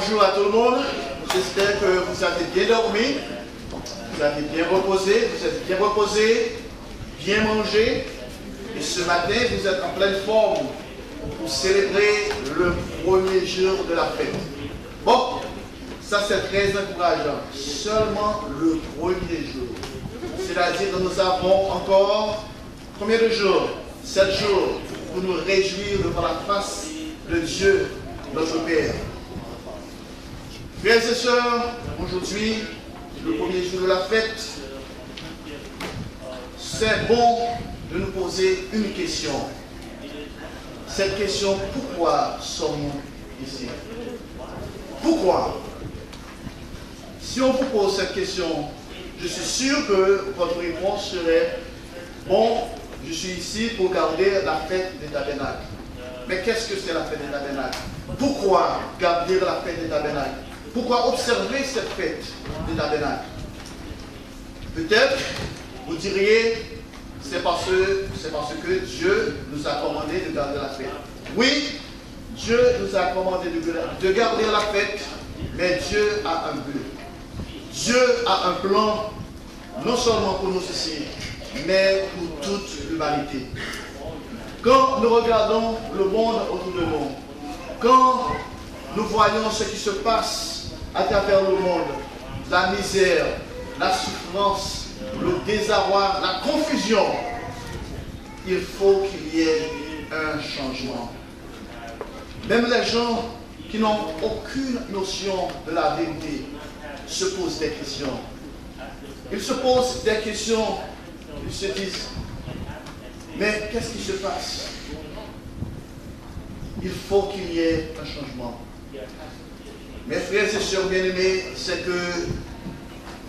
Bonjour à tout le monde, j'espère que vous avez bien dormi, vous avez bien reposé, bien mangé, et ce matin vous êtes en pleine forme pour célébrer le premier jour de la fête. Bon, ça c'est très encourageant, seulement le premier jour, c'est-à-dire que nous avons encore combien de jours? 7 jours pour nous réjouir devant la face de Dieu, notre Père. Frères et sœurs, aujourd'hui, le premier jour de la fête, c'est bon de nous poser une question. Cette question, pourquoi sommes-nous ici? Pourquoi? Si on vous pose cette question, je suis sûr que votre réponse serait, bon, je suis ici pour garder la fête des tabernacles. Mais qu'est-ce que c'est la fête des tabernacles? Pourquoi garder la fête des tabernacles? Pourquoi observer cette fête des tabernacles? Peut-être, vous diriez, c'est parce que Dieu nous a commandé de garder la fête. Oui, Dieu nous a commandé de garder la fête, mais Dieu a un but. Dieu a un plan, non seulement pour nous ici, mais pour toute l'humanité. Quand nous regardons le monde autour de nous, quand nous voyons ce qui se passe à travers le monde, la misère, la souffrance, le désarroi, la confusion, il faut qu'il y ait un changement. Même les gens qui n'ont aucune notion de la vérité se posent des questions. Ils se posent des questions, ils se disent, mais qu'est-ce qui se passe? Il faut qu'il y ait un changement. Mes frères et sœurs bien-aimés, c'est que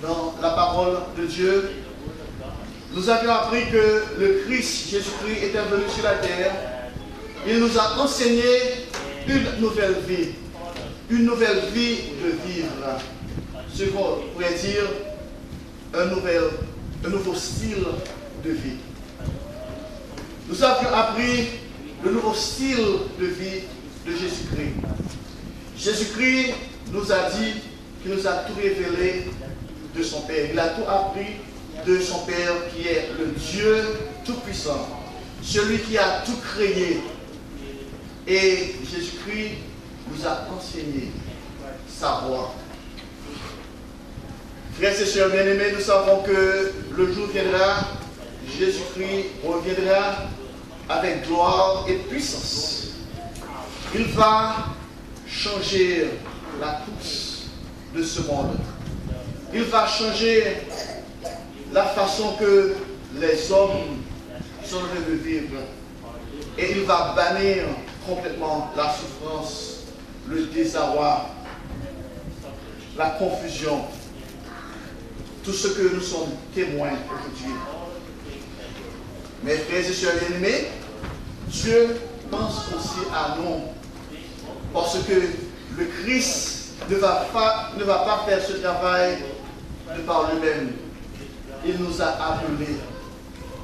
dans la parole de Dieu, nous avions appris que le Christ, Jésus-Christ, était venu sur la terre. Il nous a enseigné une nouvelle vie de vivre. Ce qu'on pourrait dire un nouveau style de vie. Nous avions appris le nouveau style de vie de Jésus-Christ. Jésus-Christ nous a dit qu'il nous a tout révélé de son Père. Il a tout appris de son Père qui est le Dieu Tout-Puissant, celui qui a tout créé. Et Jésus-Christ nous a enseigné sa voie. Frères et sœurs bien-aimés, nous savons que le jour viendra, Jésus-Christ reviendra avec gloire et puissance. Il va changer la course de ce monde. Il va changer la façon que les hommes sont en train de vivre. Et il va bannir complètement la souffrance, le désarroi, la confusion. Tout ce que nous sommes témoins aujourd'hui. Mes frères et sœurs bien-aimés, Dieu pense aussi à nous. Parce que le Christ ne va pas faire ce travail de par lui-même. Il nous a appelés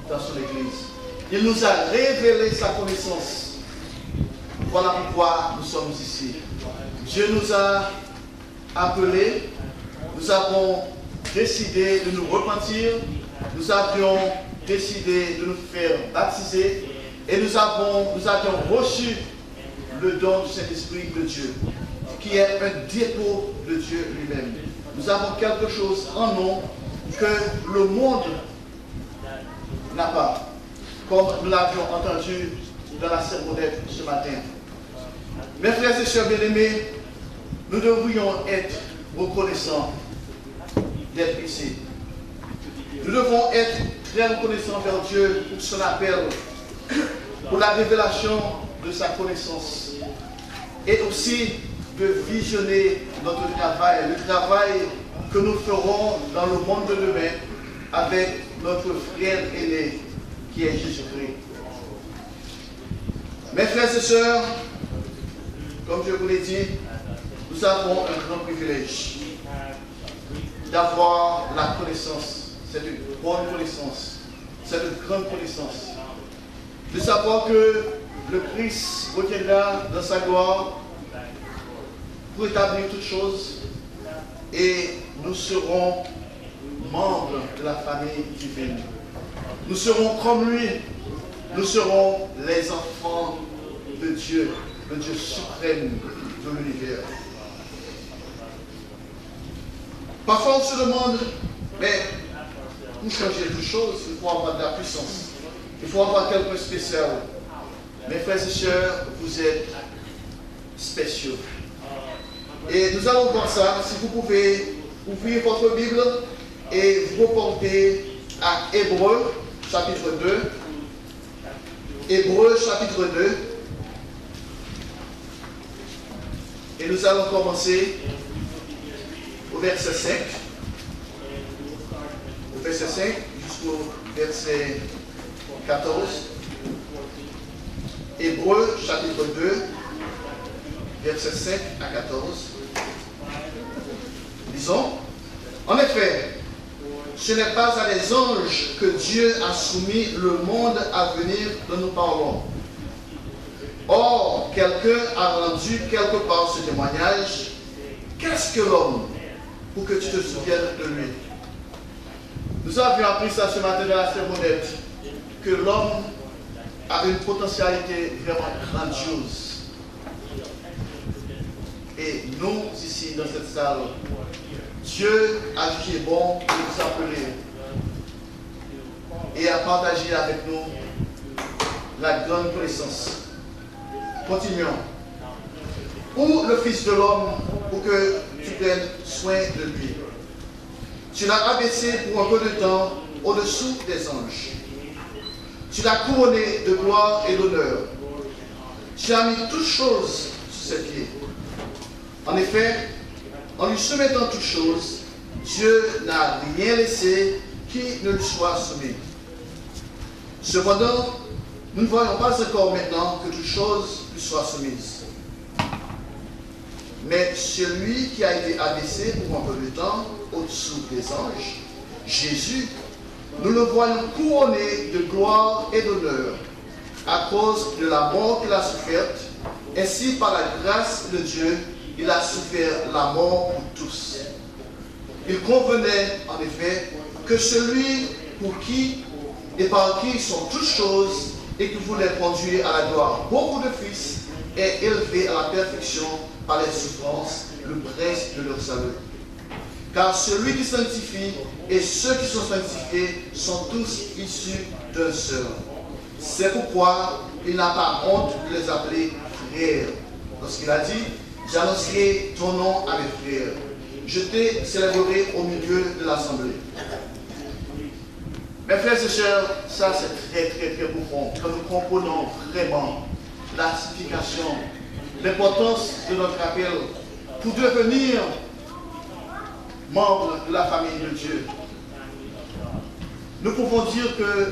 dans son Église. Il nous a révélé sa connaissance. Voilà pourquoi nous sommes ici. Dieu nous a appelés. Nous avons décidé de nous repentir. Nous avions décidé de nous faire baptiser. Et nous avions reçu le don du Saint-Esprit de Dieu, qui est un dépôt de Dieu lui-même. Nous avons quelque chose en nous que le monde n'a pas, comme nous l'avions entendu dans la sermonette ce matin. Mes frères et sœurs bien-aimés, nous devrions être reconnaissants d'être ici. Nous devons être très reconnaissants vers Dieu pour son appel, pour la révélation de sa connaissance et aussi de visionner notre travail, le travail que nous ferons dans le monde de demain avec notre frère aîné qui est Jésus-Christ. Mes frères et sœurs, comme je vous l'ai dit, nous avons un grand privilège d'avoir la connaissance, cette bonne connaissance, cette grande connaissance, de savoir que le Christ reviendra dans sa gloire pour établir toutes choses et nous serons membres de la famille divine. Nous serons comme lui. Nous serons les enfants de Dieu, le Dieu suprême de l'univers. Parfois on se demande, mais pour changer toutes choses, il faut avoir de la puissance. Il faut avoir quelque chose de spécial. Mes frères et sœurs, vous êtes spéciaux. Et nous allons voir ça. Si vous pouvez ouvrir votre Bible et vous reporter à Hébreux, chapitre 2. Hébreux, chapitre 2. Et nous allons commencer au verset 5. Au verset 5 jusqu'au verset 14. Hébreux, chapitre 2, verset 5 à 14. Lisons. En effet, ce n'est pas à des anges que Dieu a soumis le monde à venir dont nous parlons. Or, quelqu'un a rendu quelque part ce témoignage. Qu'est-ce que l'homme pour que tu te souviennes de lui? Nous avions appris ça ce matin dans la sermonnette, que l'homme a une potentialité vraiment grandiose. Et nous, ici, dans cette salle, Dieu a jugé bon de nous appeler et a partagé avec nous la grande connaissance. Continuons. Ou le Fils de l'homme pour que tu prennes soin de lui. Tu l'as abaissé pour un peu de temps au-dessous des anges. Tu l'as couronné de gloire et d'honneur. Tu as mis toutes choses sous ses pieds. En effet, en lui soumettant toutes choses, Dieu n'a rien laissé qui ne lui soit soumis. Cependant, nous ne voyons pas encore maintenant que toutes choses lui soient soumises. Mais celui qui a été abaissé pour un peu de temps au-dessous des anges, Jésus, nous le voyons couronné de gloire et d'honneur à cause de la mort qu'il a soufferte. Ainsi, par la grâce de Dieu, il a souffert la mort pour tous. Il convenait, en effet, que celui pour qui et par qui sont toutes choses et qui voulait conduire à la gloire beaucoup de fils est élevé à la perfection par les souffrances, le prince de leur salut. Car celui qui sanctifie et ceux qui sont sanctifiés sont tous issus d'un seul. C'est pourquoi il n'a pas honte de les appeler frères. Lorsqu'il a dit, j'annoncerai ton nom à mes frères. Je t'ai célébré au milieu de l'assemblée. Mes frères et sœurs, ça c'est très très très profond. Quand nous comprenons vraiment la signification, l'importance de notre appel pour devenir membre de la famille de Dieu, nous pouvons dire que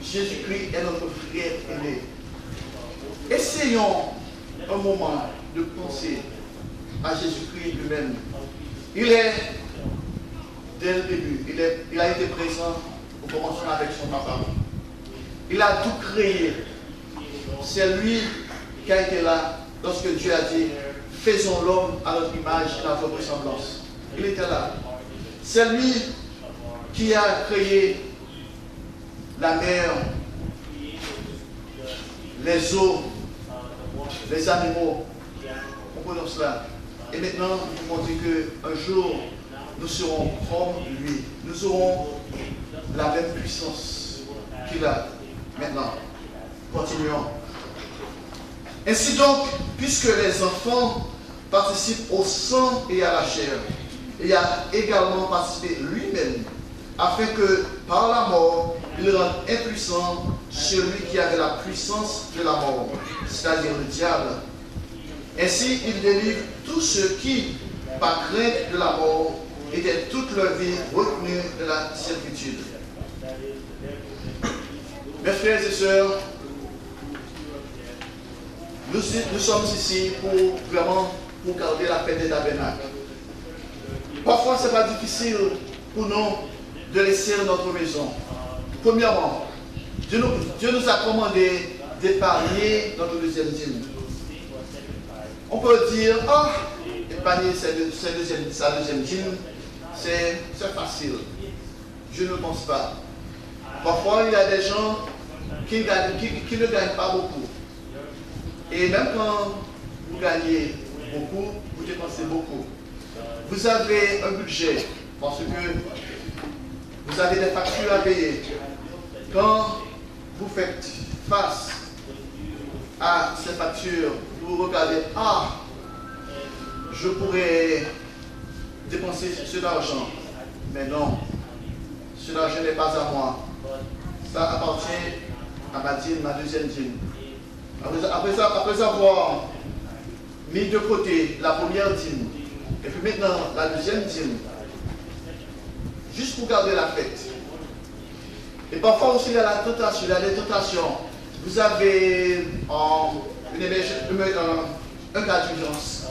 Jésus-Christ est notre frère aimé. Essayons un moment de penser à Jésus-Christ lui-même. Il est, dès le début, il a été présent au commencement avec son papa. Il a tout créé. C'est lui qui a été là lorsque Dieu a dit, faisons l'homme à notre image et à notre ressemblance. Il était là. C'est lui qui a créé la mer, les eaux, les animaux. Comprenons cela. Et maintenant, nous pouvons dire qu'un jour, nous serons comme lui. Nous aurons la même puissance qu'il a maintenant. Continuons. Ainsi donc, puisque les enfants participent au sang et à la chair, il a également participé lui-même, afin que par la mort, il rende impuissant celui qui avait la puissance de la mort, c'est-à-dire le diable. Ainsi, il délivre tous ceux qui, par crainte de la mort, étaient toute leur vie retenus de la servitude. Mes frères et sœurs, nous sommes ici pour vraiment garder la paix des tabernacles. Parfois, ce n'est pas difficile pour nous de laisser notre maison. Premièrement, Dieu nous a commandé d'épargner notre deuxième dîme. On peut dire, ah, épargner sa deuxième dîme, c'est facile. Je ne pense pas. Parfois, il y a des gens qui ne gagnent pas beaucoup. Et même quand vous gagnez beaucoup, vous dépensez beaucoup. Vous avez un budget parce que vous avez des factures à payer. Quand vous faites face à ces factures, vous regardez, ah, je pourrais dépenser cet argent. Mais non, cet argent n'est pas à moi. Ça appartient à ma dîme, ma deuxième dîme. Après avoir mis de côté la première dîme, et puis maintenant la deuxième dîme, juste pour garder la fête. Et parfois aussi il y a la tentation, il y a des tentations. Vous avez un cas d'urgence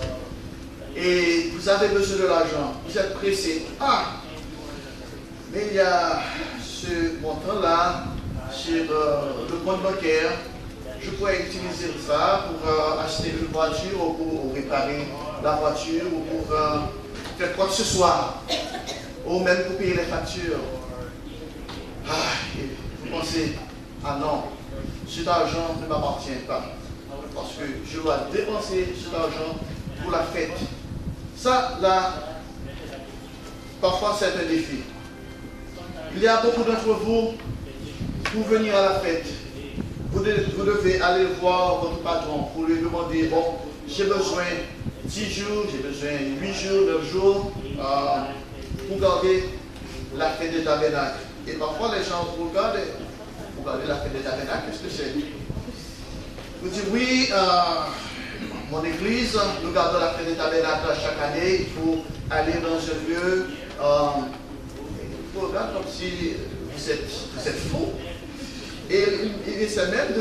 et vous avez besoin de l'argent, vous êtes pressé. Ah, mais il y a ce montant-là sur le compte bancaire. Je pourrais utiliser ça pour acheter une voiture ou pour réparer la voiture ou pour faire quoi que ce soit, ou même pour payer les factures. Ah, et vous pensez, ah non, cet argent ne m'appartient pas, parce que je dois dépenser cet argent pour la fête. Ça, là, parfois c'est un défi. Il y a beaucoup d'entre vous, pour venir à la fête, vous devez aller voir votre patron pour lui demander, bon, j'ai besoin 10 jours, j'ai besoin 8 jours, 9 jours pour garder la fête des tabernacles. Et parfois les gens vous regardent la fête des tabernacles, qu'est-ce que c'est? Vous dites, oui, mon église, nous gardons la fête des tabernacles chaque année, il faut aller dans un lieu, il faut regarder comme si vous êtes fou. Et il essaie même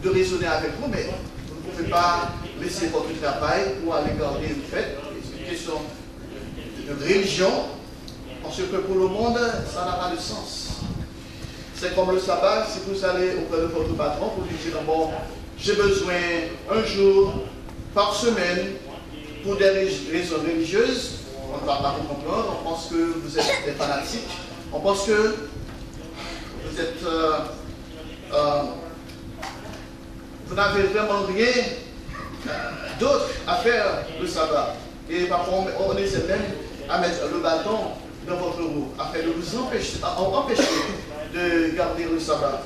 de raisonner avec vous, mais vous ne pouvez pas laisser votre travail pour aller garder une fête. C'est une question de religion, parce que pour le monde, ça n'a pas de sens. C'est comme le sabbat, si vous allez auprès de votre patron pour lui dire, bon, j'ai besoin un jour par semaine pour des raisons religieuses, on ne va pas vous comprendre, on pense que vous êtes des fanatiques, on pense que vous êtes... vous n'avez vraiment rien d'autre à faire le sabbat. Et parfois on essaie même à mettre le bâton dans votre roue, afin de vous empêcher de garder le sabbat.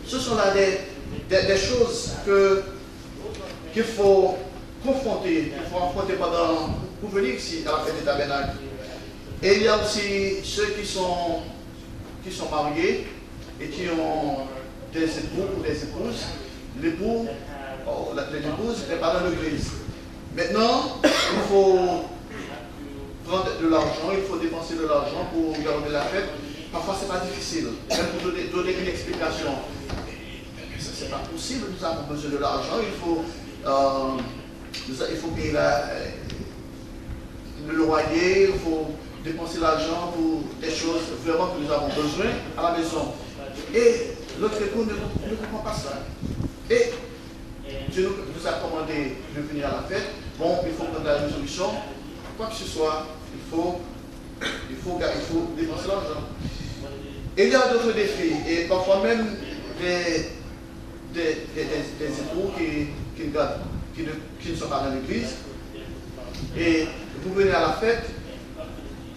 Ce sont là des choses qu'il faut confronter, pour venir ici à la fête des tabernacles. Et il y a aussi ceux qui sont mariés et qui ont des époux ou des épouses. L'époux, l'épouse n'est pas dans l'église. Maintenant, il faut prendre de l'argent, il faut dépenser de l'argent pour garder la fête. Parfois, ce n'est pas difficile. Même pour donner une explication. Ce n'est pas possible, nous avons besoin de l'argent, il faut payer le loyer, il faut dépenser l'argent pour des choses vraiment que nous avons besoin à la maison. Et l'autre époux ne comprend pas ça. Et Dieu nous a commandé de venir à la fête. Bon, il faut prendre la résolution. Quoi que ce soit, il faut dépenser l'argent. Et il y a d'autres défis. Et parfois même des époux qui ne sont pas dans l'église. Et vous venez à la fête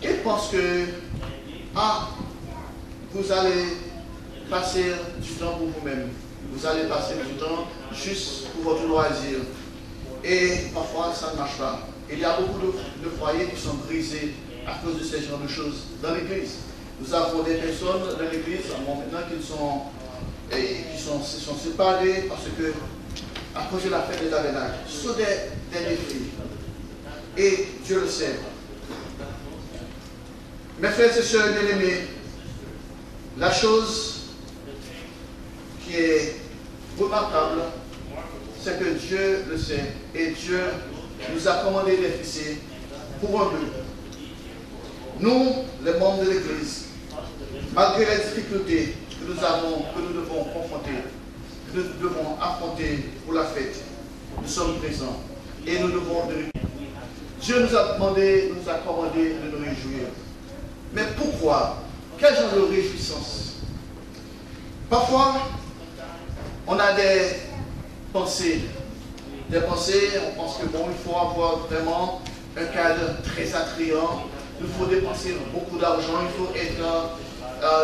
et pensent que vous allez passer du temps pour vous-même. Vous allez passer du temps juste pour votre loisir. Et parfois, ça ne marche pas. Il y a beaucoup de foyers qui sont brisés à cause de ce genre de choses dans l'église. Nous avons des personnes dans l'église maintenant qui se sont séparées parce que, à cause de la fête des tabernacles, ce sont des défis. Et Dieu le sait. Mes frères et sœurs bien-aimés, la chose qui est remarquable, c'est que Dieu le sait. Et Dieu nous a commandé d'être ici pour un but. Nous, les membres de l'Église, malgré les difficultés que nous devons confronter, que nous devons affronter pour la fête, nous sommes présents. Et nous devons Dieu nous a demandé, nous a commandé de nous réjouir. Mais pourquoi? Quel genre de réjouissance? Parfois, on a des pensées. On pense que bon, il faut avoir vraiment un cadre très attrayant. Il faut dépenser beaucoup d'argent. Il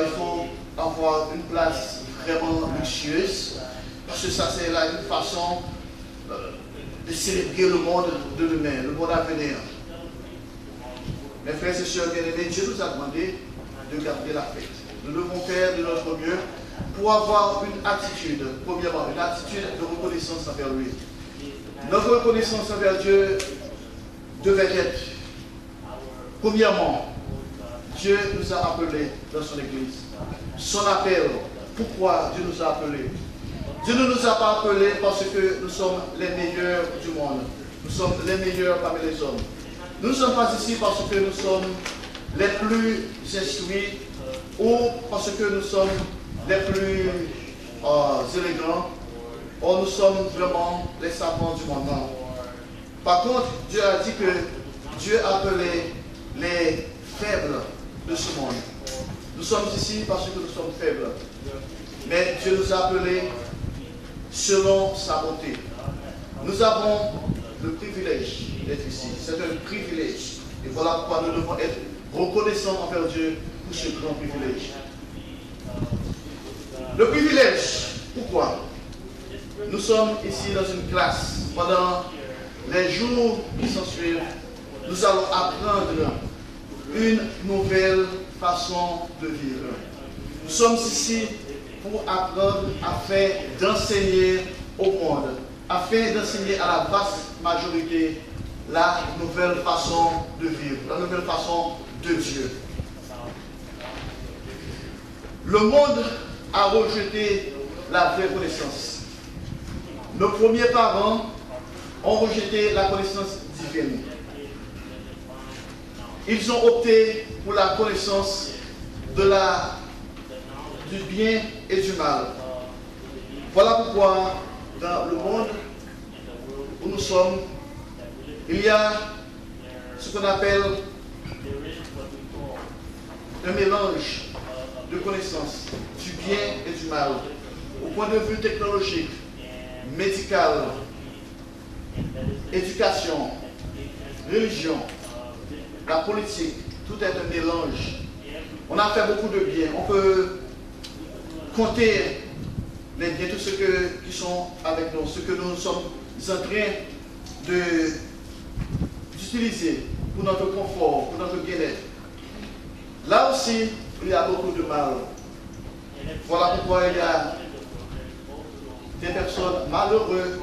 faut avoir une place vraiment luxueuse. Parce que ça, c'est là une façon de célébrer le monde de demain, le monde à venir. Mes frères et sœurs bien-aimés, Dieu nous a demandé de garder la fête. Nous devons faire de notre mieux pour avoir une attitude, premièrement, une attitude de reconnaissance envers lui. Notre reconnaissance envers Dieu devait être, premièrement, Dieu nous a appelés dans son Église. Son appel, pourquoi Dieu nous a appelés? Dieu ne nous a pas appelés parce que nous sommes les meilleurs du monde. Nous sommes les meilleurs parmi les hommes. Nous ne sommes pas ici parce que nous sommes les plus instruits ou parce que nous sommes les plus élégants. Or, nous sommes vraiment les savants du monde. Non. Par contre, Dieu a dit que Dieu appelait les faibles de ce monde. Nous sommes ici parce que nous sommes faibles. Mais Dieu nous a appelés selon sa bonté. Nous avons le privilège d'être ici. C'est un privilège. Et voilà pourquoi nous devons être reconnaissants envers Dieu pour ce grand privilège. Le privilège, pourquoi? Nous sommes ici dans une classe. Pendant les jours qui s'en suivent, nous allons apprendre une nouvelle façon de vivre. Nous sommes ici pour apprendre afin d'enseigner au monde, afin d'enseigner à la vaste majorité la nouvelle façon de vivre, la nouvelle façon de Dieu. Le monde a rejeté la vraie connaissance. Nos premiers parents ont rejeté la connaissance divine. Ils ont opté pour la connaissance du bien et du mal. Voilà pourquoi dans le monde où nous sommes, il y a ce qu'on appelle un mélange de connaissances du bien et du mal. Au point de vue technologique, médical, éducation, religion, la politique, tout est un mélange. On a fait beaucoup de bien. On peut compter les biens, tous ceux qui sont avec nous, ce que nous sommes en train d'utiliser pour notre confort, pour notre bien-être. Là aussi, il y a beaucoup de mal. Voilà pourquoi il y a des personnes malheureuses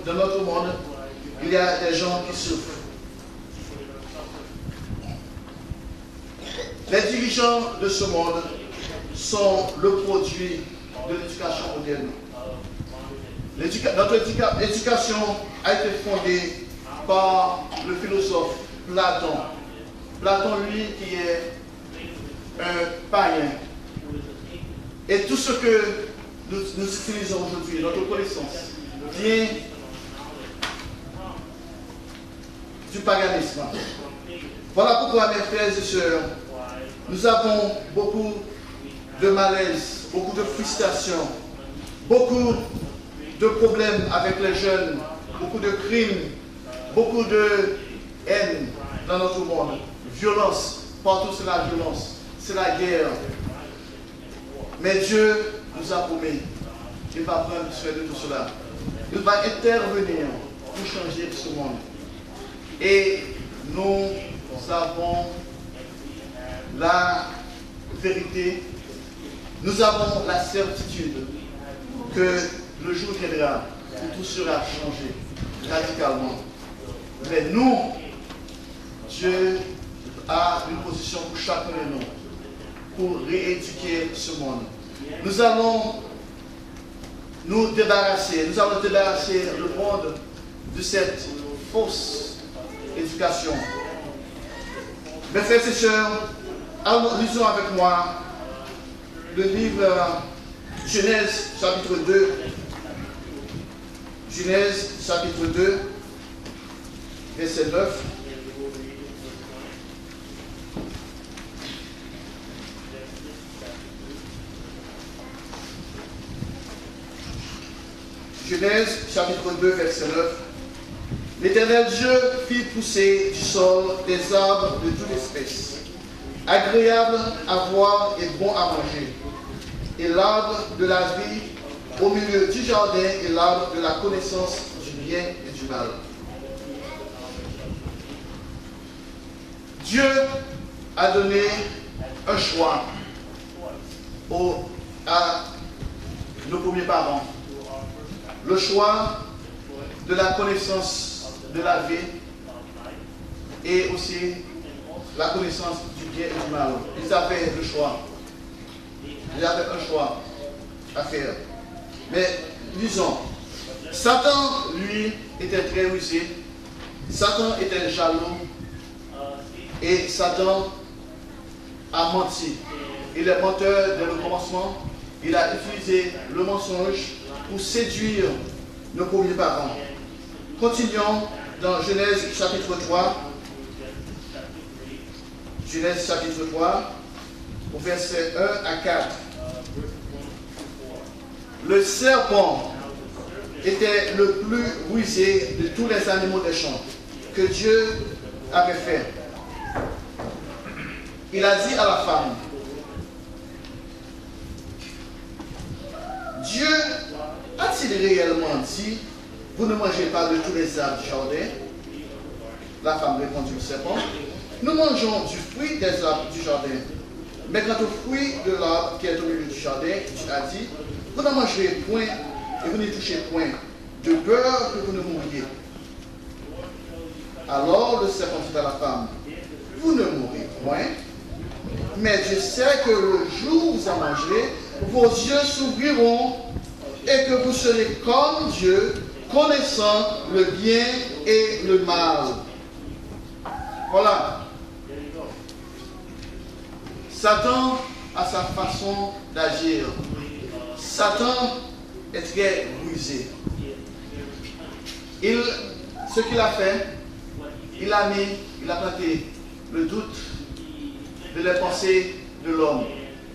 dans notre monde. Il y a des gens qui souffrent. Les dirigeants de ce monde sont le produit de l'éducation moderne. Notre éducation a été fondée par le philosophe Platon. Platon, lui, qui est un païen. Et tout ce que nous utilisons aujourd'hui, notre connaissance, vient du paganisme. Voilà pourquoi, mes frères et sœurs, nous avons beaucoup de malaise, beaucoup de frustration, beaucoup de problèmes avec les jeunes, beaucoup de crimes, beaucoup de haine dans notre monde. Violence, partout c'est la violence, c'est la guerre. Mais Dieu nous a promis qu'il va prendre soin de tout cela. Il va intervenir pour changer ce monde. Et nous avons la vérité, nous avons la certitude que le jour viendra où tout sera changé radicalement. Mais nous, Dieu a une position pour chacun de nous, pour rééduquer ce monde. Nous allons nous débarrasser le monde de cette fausse éducation. Mes frères et sœurs, lisons avec moi le livre Genèse chapitre 2. Genèse chapitre 2, verset 9. Genèse chapitre 2, verset 9. L'Éternel Dieu fit pousser du sol des arbres de toute espèce, agréables à voir et bons à manger, et l'arbre de la vie au milieu du jardin et l'arbre de la connaissance du bien et du mal. Dieu a donné un choix à nos premiers parents. Le choix de la connaissance de la vie et aussi la connaissance du bien et du mal. Ils avaient le choix. Ils avaient un choix à faire. Mais disons, Satan, lui, était très rusé. Satan était jaloux. Et Satan a menti. Il est menteur dès le commencement. Il a utilisé le mensonge pour séduire nos premiers parents. Continuons dans Genèse chapitre 3. Genèse chapitre 3, au verset 1 à 4. Le serpent était le plus rusé de tous les animaux des champs que Dieu avait fait. Il a dit à la femme, Dieu a-t-il réellement dit, vous ne mangez pas de tous les arbres du jardin? La femme répondit au serpent, nous mangeons du fruit des arbres du jardin. Mais quant au fruit de l'arbre qui est au milieu du jardin, Dieu a dit, vous n'en mangerez point et vous n'y touchez point, de peur que vous ne mouriez. Alors le serpent dit à la femme, vous ne mourrez point, mais Dieu sait que le jour où vous en mangerez, vos yeux s'ouvriront et que vous serez comme Dieu, connaissant le bien et le mal. Voilà. Satan a sa façon d'agir. Satan est très rusé. Ce qu'il a fait, il a planté le doute de les pensées de l'homme,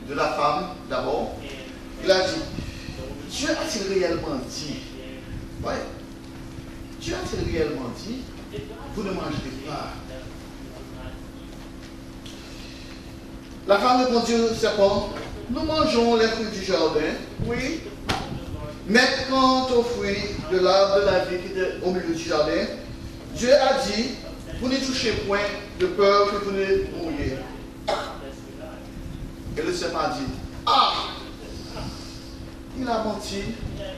de la femme d'abord. Il a dit, Dieu a-t-il réellement dit? Oui. Dieu a-t-il réellement dit, vous ne mangerez pas? La femme répondit au serpent, nous mangeons les fruits du jardin, oui. Mais quant aux fruits de l'arbre de la vie qui était au milieu du jardin, Dieu a dit, vous n'y touchez point de peur que vous ne mouriez. Et le serpent a dit, ah, il a menti,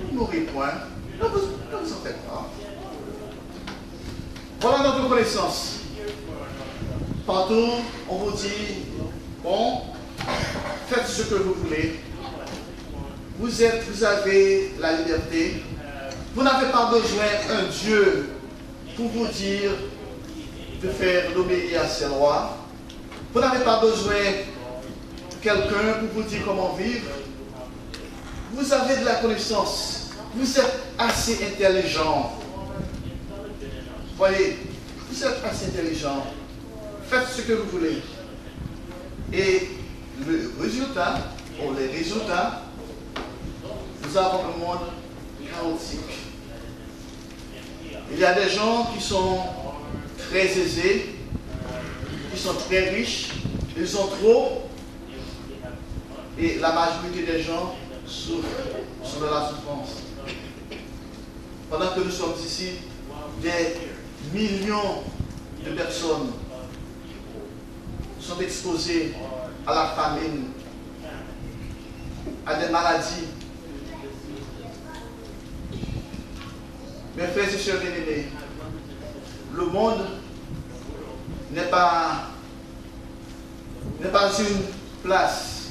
vous ne mourrez point, ne vous en faites pas. Voilà notre connaissance. Partout, on vous dit, bon, faites ce que vous voulez. Vous avez la liberté. Vous n'avez pas besoin d'un Dieu pour vous dire de faire d'obéir à ses lois. Vous n'avez pas besoin de quelqu'un pour vous dire comment vivre. Vous avez de la connaissance. Vous êtes assez intelligent. Voyez, vous êtes assez intelligent. Faites ce que vous voulez. Et le résultat, ou les résultats, nous avons un monde chaotique. Il y a des gens qui sont très aisés, qui sont très riches, ils ont trop, et la majorité des gens souffrent, sont dans la souffrance. Pendant que nous sommes ici, des millions de personnes sont exposées à la famine, à des maladies. Mes frères et sœurs bien-aimés, le monde n'est pas une place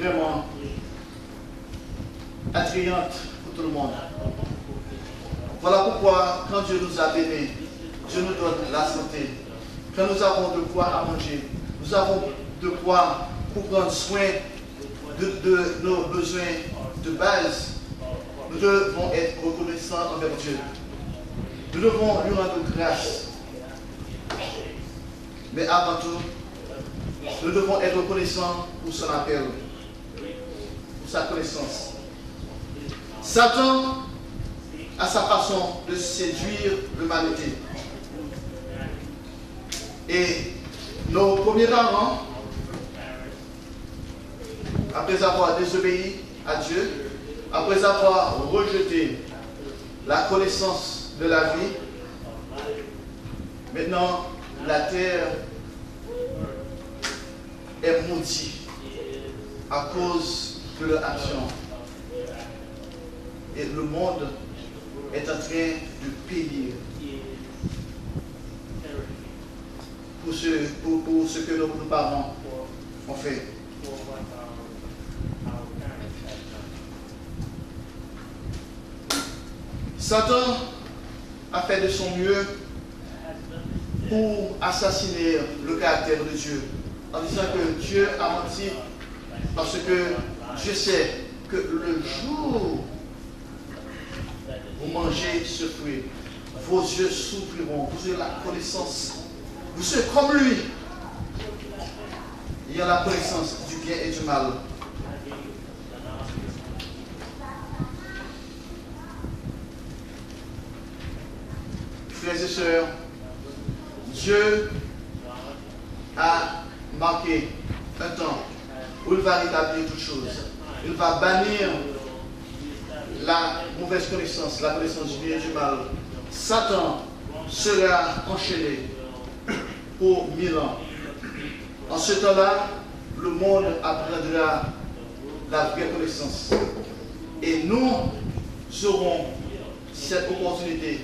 vraiment attrayante pour tout le monde. Voilà pourquoi, quand Dieu nous a bénis, Dieu nous donne la santé. Quand nous avons de quoi à manger, nous avons de quoi pour prendre soin de nos besoins de base. Nous devons être reconnaissants envers Dieu. Nous devons lui rendre grâce. Mais avant tout, nous devons être reconnaissants pour son appel, pour sa connaissance. Satan à sa façon de séduire l'humanité. Et nos premiers parents, après avoir désobéi à Dieu, après avoir rejeté la connaissance de la vie, maintenant la terre est maudite à cause de leur action. Et le monde est en train de payer pour ce que nos parents ont fait. Satan a fait de son mieux pour assassiner le caractère de Dieu, en disant que Dieu a menti, parce que Dieu sait que le jour où vous mangez ce fruit, vos yeux s'ouvriront, vous aurez la connaissance, vous serez comme lui. Il y a la connaissance du bien et du mal. Frères et sœurs, Dieu a marqué un temps où il va rétablir toutes choses. Il va bannir la mauvaise connaissance, la connaissance du bien et du mal. Satan sera enchaîné pour 1000 ans. En ce temps-là, le monde apprendra la vraie connaissance. Et nous aurons cette opportunité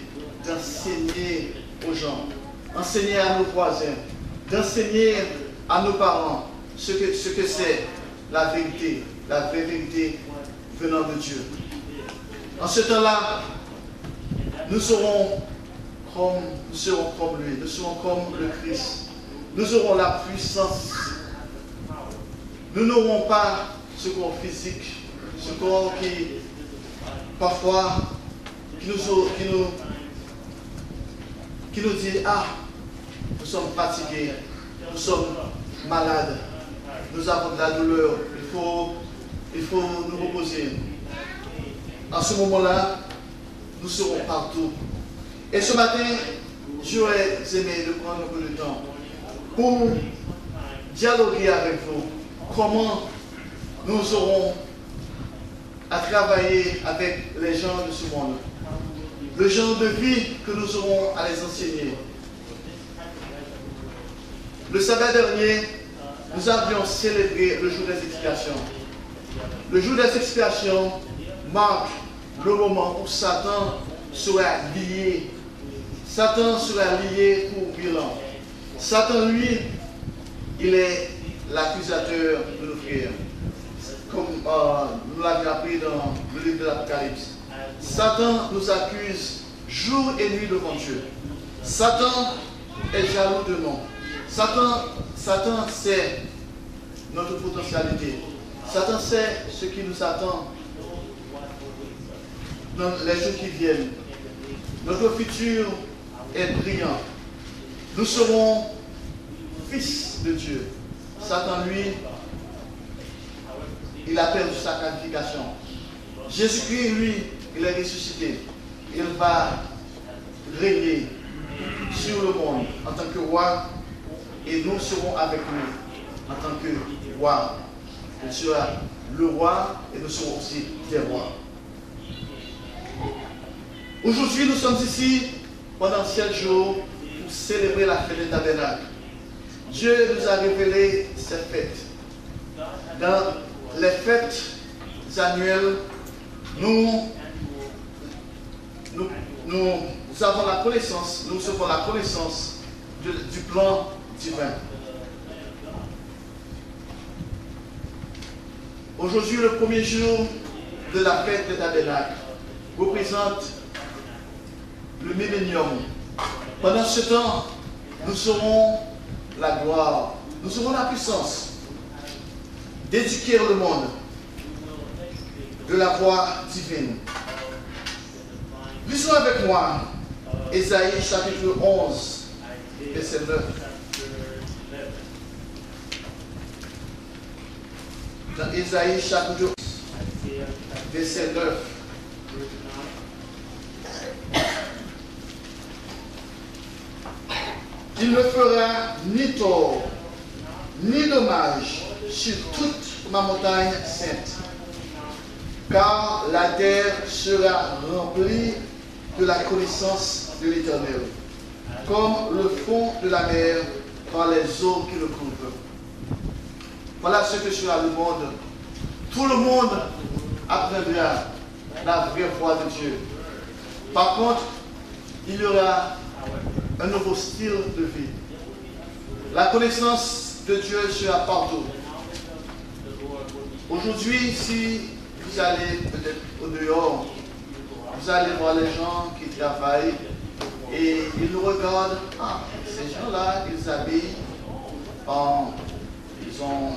d'enseigner aux gens, enseigner à nos voisins, d'enseigner à nos parents ce que c'est la vérité, la vraie vérité venant de Dieu. En ce temps-là, nous serons comme lui, nous serons comme le Christ. Nous aurons la puissance. Nous n'aurons pas ce corps physique, ce corps qui, parfois, qui nous dit, ah, nous sommes fatigués, nous sommes malades, nous avons de la douleur, il faut nous reposer. En ce moment-là, nous serons partout. Et ce matin, j'aurais aimé de prendre un peu de temps pour dialoguer avec vous. Comment nous aurons à travailler avec les gens de ce monde. Le genre de vie que nous aurons à les enseigner. Le sabbat dernier, nous avions célébré le jour des expiations. Le jour des expiations marque le moment où Satan sera lié. Satan sera lié pour 1000 ans. Satan, lui, il est l'accusateur de nos frères. Comme nous l'avions appris dans le livre de l'Apocalypse. Satan nous accuse jour et nuit devant Dieu. Satan est jaloux de nous. Satan sait notre potentialité. Satan sait ce qui nous attend dans les jours qui viennent. Notre futur est brillant. Nous serons fils de Dieu. Satan, lui, il a perdu sa qualification. Jésus-Christ, lui, il est ressuscité. Il va régner sur le monde en tant que roi et nous serons avec lui en tant que roi. Il sera le roi et nous serons aussi des rois. Aujourd'hui, nous sommes ici pendant 7 jours pour célébrer la fête des tabernacles. Dieu nous a révélé cette fête. Dans les fêtes annuelles, nous avons la connaissance, nous recevons la connaissance du plan divin. Aujourd'hui, le premier jour de la fête des tabernacles représente le millénium. Pendant ce temps, nous aurons la gloire, nous aurons la puissance d'éduquer le monde de la voie divine. Lisons avec moi Ésaïe chapitre 11, verset 9. Dans Ésaïe chapitre 11, verset 9. il ne fera ni tort, ni dommage sur toute ma montagne sainte, car la terre sera remplie de la connaissance de l'Éternel, comme le fond de la mer par les eaux qui le couvrent. Voilà ce que sera le monde. Tout le monde apprendra la vraie foi de Dieu. Par contre, il y aura un nouveau style de vie. La connaissance de Dieu sera partout. Aujourd'hui, si vous allez peut-être au dehors, vous allez voir les gens qui travaillent et ils nous regardent. Ah, ces gens-là, ils habillent, ils sont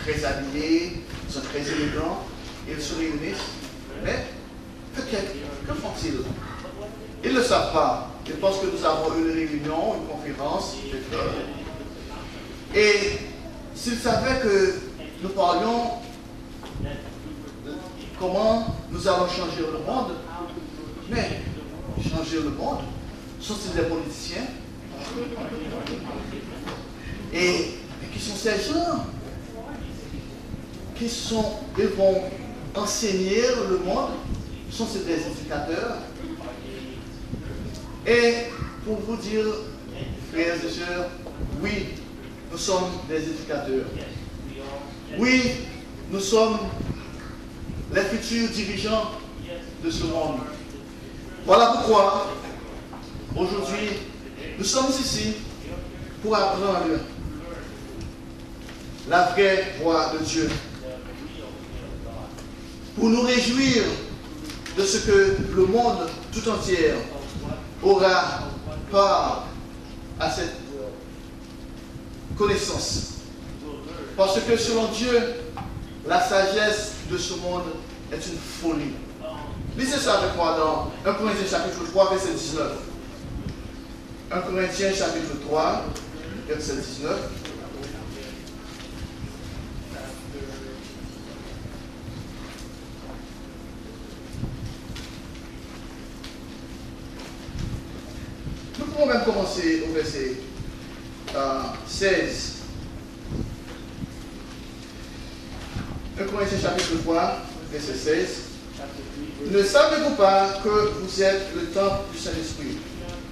très habillés, ils sont très élégants, ils se réunissent. Mais peut-être, que font-ils? Ils ne le savent pas. Ils pensent que nous avons une réunion, une conférence. Et s'ils savaient que nous parlions comment nous allons changer le monde, mais changer le monde, sont-ils des politiciens? Et qui sont ces gens ils vont enseigner le monde? Sont-ils des éducateurs? Et pour vous dire, frères et sœurs, oui, nous sommes des éducateurs. Oui, nous sommes les futurs dirigeants de ce monde. Voilà pourquoi, aujourd'hui, nous sommes ici pour apprendre la vraie voix de Dieu. Pour nous réjouir de ce que le monde tout entier aura part à cette connaissance. Parce que selon Dieu, la sagesse de ce monde est une folie. Lisez ça avec moi dans 1 Corinthiens chapitre 3, verset 19. 1 Corinthiens chapitre 3, verset 19. Nous pouvons même commencer au verset 16. 1 Corinthiens chapitre 3, verset 16. Ne savez-vous pas que vous êtes le temple du Saint-Esprit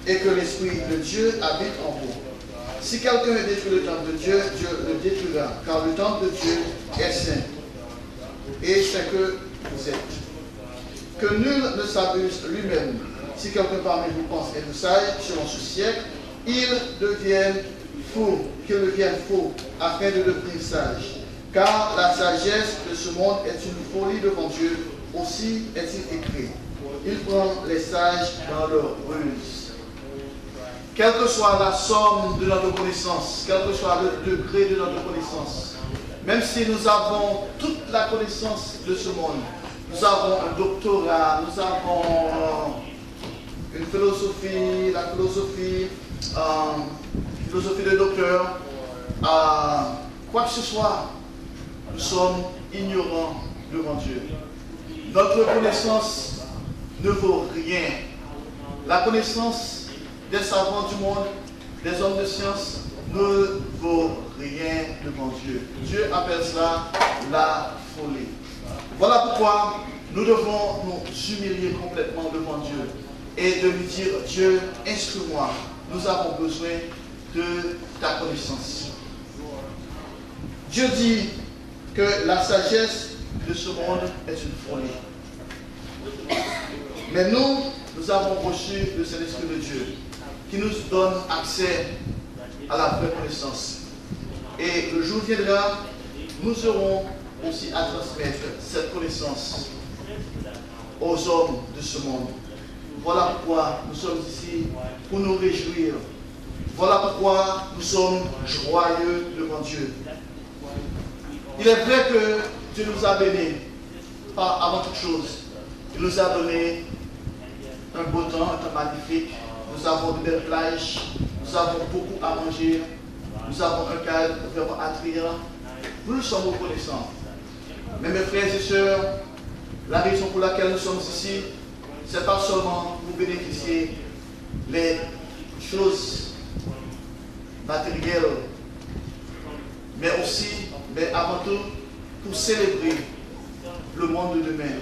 et que l'Esprit de Dieu habite en vous? Si quelqu'un détruit le temple de Dieu, Dieu le détruira, car le temple de Dieu est saint. Et c'est que vous êtes. Que nul ne s'abuse lui-même. Si quelqu'un parmi vous pense être sage selon ce siècle, il devienne fou, qu'il devienne fou, afin de devenir sage. Car la sagesse de ce monde est une folie devant Dieu, aussi est-il écrit. Il prend les sages dans leur ruse. Quelle que soit la somme de notre connaissance, quel que soit le degré de notre connaissance, même si nous avons toute la connaissance de ce monde, nous avons un doctorat, nous avons une philosophie, la philosophie de docteur, quoi que ce soit, nous sommes ignorants devant Dieu. Notre connaissance ne vaut rien. La connaissance des savants du monde, des hommes de science, ne vaut rien devant Dieu. Dieu appelle cela la folie. Voilà pourquoi nous devons nous humilier complètement devant Dieu et de lui dire, Dieu, instruis-moi. Nous avons besoin de ta connaissance. Dieu dit que la sagesse de ce monde est une folie. Mais nous avons reçu le Saint-Esprit de Dieu qui nous donne accès à la vraie connaissance. Et le jour viendra, nous aurons aussi à transmettre cette connaissance aux hommes de ce monde. Voilà pourquoi nous sommes ici pour nous réjouir. Voilà pourquoi nous sommes joyeux devant Dieu. Il est vrai que Dieu nous a bénis avant toute chose. Il nous a donné un beau temps, un temps magnifique. Nous avons de belles plages, nous avons beaucoup à manger, nous avons un cadre vraiment attrayant. Nous sommes reconnaissants. Mais mes frères et sœurs, la raison pour laquelle nous sommes ici, c'est pas seulement pour bénéficier les choses matériel, mais aussi, mais avant tout, pour célébrer le monde de demain.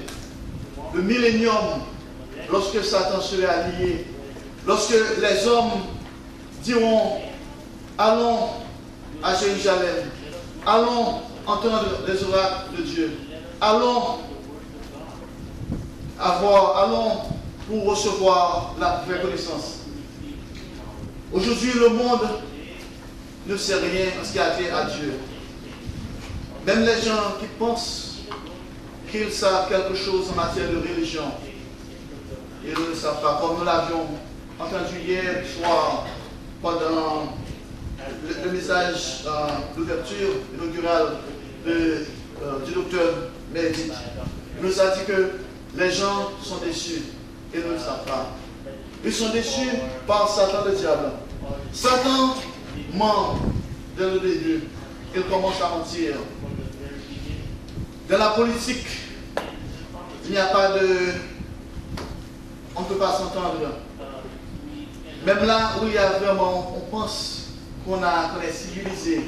Le millénium, lorsque Satan sera allié, lorsque les hommes diront, allons à Jérusalem, allons entendre les oracles de Dieu, allons pour recevoir la vraie connaissance. Aujourd'hui, le monde ne sait rien en ce qui a trait à Dieu. Même les gens qui pensent qu'ils savent quelque chose en matière de religion, ils ne le savent pas. Comme nous l'avions entendu hier soir pendant le message d'ouverture inaugurale du docteur Médic. Il nous a dit que les gens sont déçus et ne le savent pas. Ils sont déçus par Satan le diable. Satan ment dès le début. Il commence à mentir. Dans la politique, il n'y a pas de... On ne peut pas s'entendre. Même là où il y a vraiment, on pense qu'on est civilisé.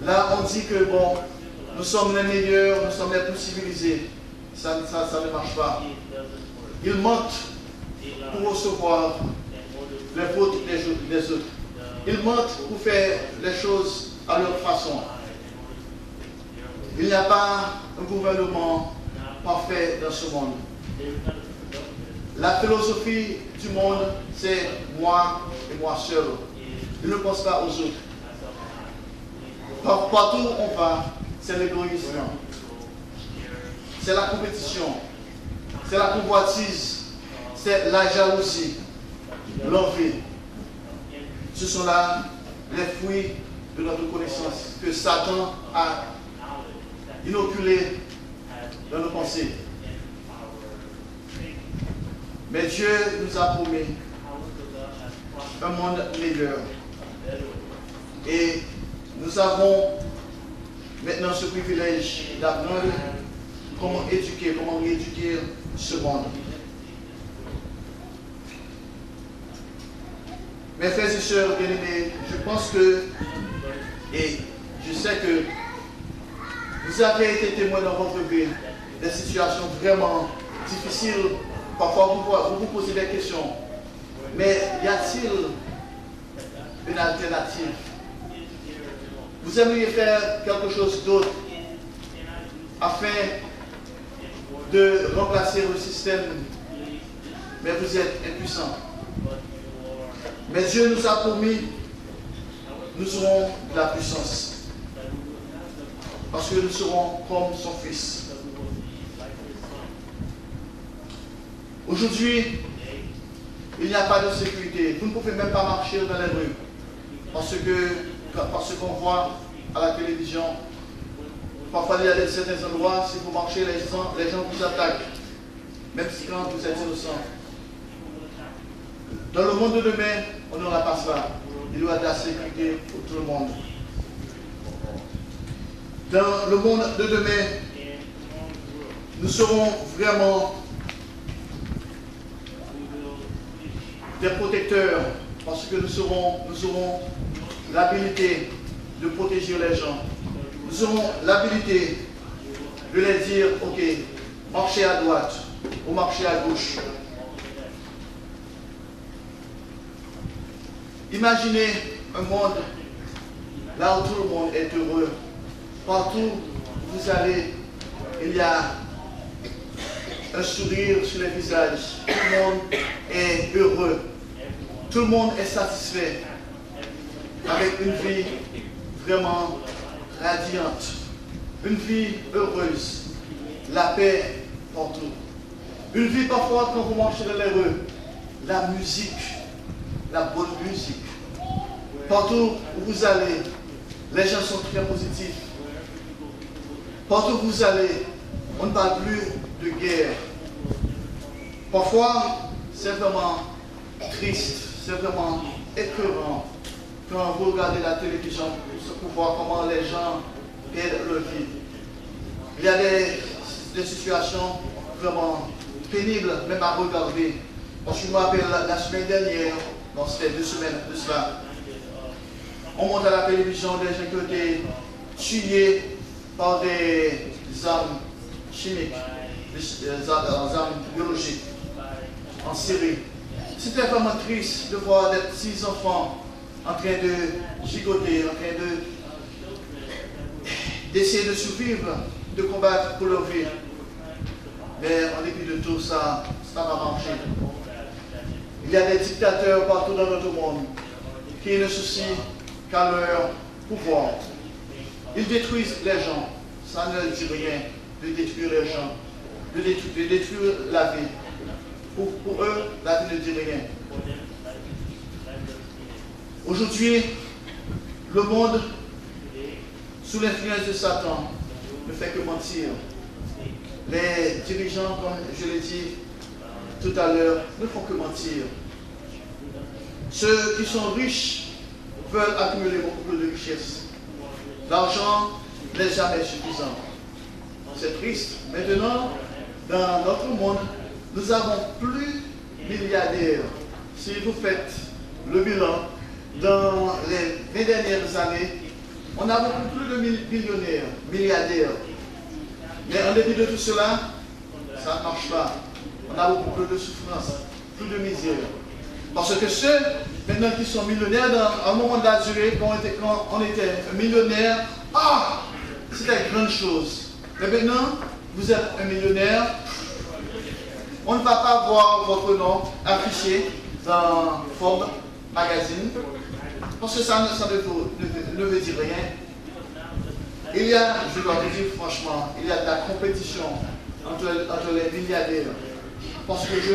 Là, on dit que bon, nous sommes les meilleurs, nous sommes les plus civilisés. Ça ne marche pas. Ils mentent pour recevoir les fautes des autres. Ils mentent pour faire les choses à leur façon. Il n'y a pas un gouvernement parfait dans ce monde. La philosophie du monde, c'est moi et moi seul. Il ne pense pas aux autres. Partout où on va, c'est l'égoïsme. C'est la compétition. C'est la convoitise. C'est la jalousie. L'envie. Ce sont là les fruits de notre connaissance que Satan a inoculés dans nos pensées. Mais Dieu nous a promis un monde meilleur. Et nous avons maintenant ce privilège d'apprendre comment éduquer, comment rééduquer ce monde. Mes frères et sœurs bien-aimés, je pense que, et je sais que vous avez été témoins dans votre vie des situations vraiment difficiles. Parfois, vous vous posez des questions. Mais y a-t-il une alternative? Vous aimeriez faire quelque chose d'autre afin de remplacer le système, mais vous êtes impuissant. Mais Dieu nous a promis, nous aurons de la puissance. Parce que nous serons comme son Fils. Aujourd'hui, il n'y a pas de sécurité. Vous ne pouvez même pas marcher dans les rues. Parce qu'on voit à la télévision, parfois il y a certains endroits, si vous marchez, les gens vous attaquent. Même si quand vous êtes innocent. Dans le monde de demain, on n'aura pas ça. Il y aura de la sécurité pour tout le monde. Dans le monde de demain, nous serons vraiment des protecteurs, parce que nous aurons l'habilité de protéger les gens. Nous aurons l'habilité de les dire, ok, marchez à droite ou marchez à gauche. Imaginez un monde là où tout le monde est heureux. Partout où vous allez, il y a un sourire sur les visages. Tout le monde est heureux. Tout le monde est satisfait. Avec une vie vraiment radiante. Une vie heureuse. La paix partout. Une vie parfois quand vous marchez dans les rues. La musique. La bonne musique. Partout où vous allez, les gens sont très positifs. Partout où vous allez, on ne parle plus de guerre. Parfois, c'est vraiment triste, c'est vraiment écœurant quand vous regardez la télévision pour voir comment les gens perdent leur vie. Il y a des situations vraiment pénibles, même à regarder. Parce que je me rappelle la semaine dernière, non, c'était 2 semaines de cela, On montre à la télévision des gens qui ont été tués par des armes chimiques, des armes biologiques en Syrie. C'était vraiment triste de voir des petits enfants en train de gigoter, en train d'essayer de survivre, de combattre pour leur vie. Mais en dépit de tout ça, ça va marcher. Il y a des dictateurs partout dans notre monde qui ne soucient qu'à leur pouvoir. Ils détruisent les gens. Ça ne dit rien de détruire les gens, de détruire la vie. Pour eux, la vie ne dit rien. Aujourd'hui, le monde, sous l'influence de Satan, ne fait que mentir. Les dirigeants, comme je l'ai dit tout à l'heure, ne font que mentir. Ceux qui sont riches veulent accumuler beaucoup plus de richesses. L'argent n'est jamais suffisant. C'est triste. Maintenant, dans notre monde, nous avons plus milliardaires. Si vous faites le bilan, dans les 20 dernières années, on a beaucoup plus de millionnaires, milliardaires. Mais en dépit de tout cela, ça ne marche pas. On a beaucoup plus de souffrance, plus de misère. Parce que ceux, maintenant qui sont millionnaires, dans un moment de la durée, quand on était millionnaire, c'était une grande chose. Mais maintenant, vous êtes un millionnaire, on ne va pas voir votre nom affiché dans Forbes Magazine, parce que ça ne veut dire rien. Il y a, je dois vous dire franchement, il y a de la compétition entre les milliardaires. Parce que je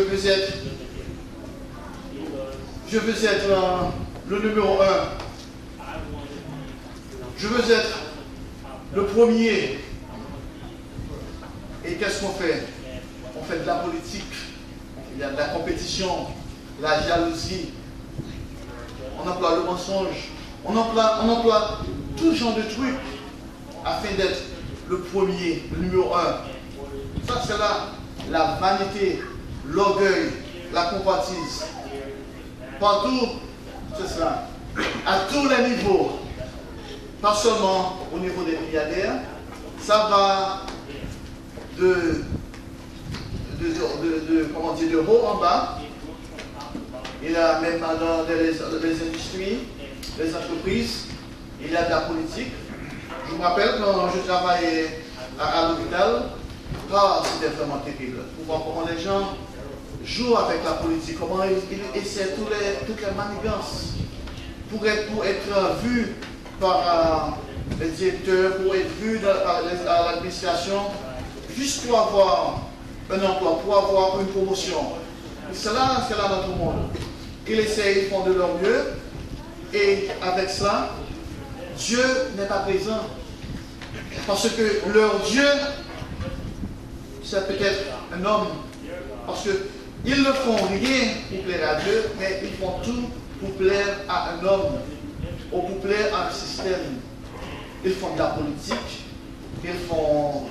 veux être le numéro 1. Je veux être le premier. Et qu'est-ce qu'on fait? On fait de la politique. Il y a de la compétition, la jalousie. On emploie le mensonge. On emploie tout genre de trucs afin d'être le premier, le numéro 1. Ça, c'est la vanité, l'orgueil, la convoitise. Partout, c'est cela. À tous les niveaux. Pas seulement au niveau des milliardaires. Ça va de haut en bas. Il y a même dans les industries, les entreprises, il y a de la politique. Je me rappelle quand je travaillais à l'hôpital, c'était vraiment terrible. Pour voir comment les gens jouent avec la politique, comment ils essaient toutes les manigances pour être vus par les directeurs, pour être vus par l'administration, juste pour avoir un emploi, pour avoir une promotion. C'est là notre monde. Ils essayent, ils font de leur mieux, et avec ça, Dieu n'est pas présent. Parce que leur Dieu, c'est peut-être un homme. Parce qu'ils ne font rien pour plaire à Dieu, mais ils font tout pour plaire à un homme, ou pour plaire à un système. Ils font de la politique, ils font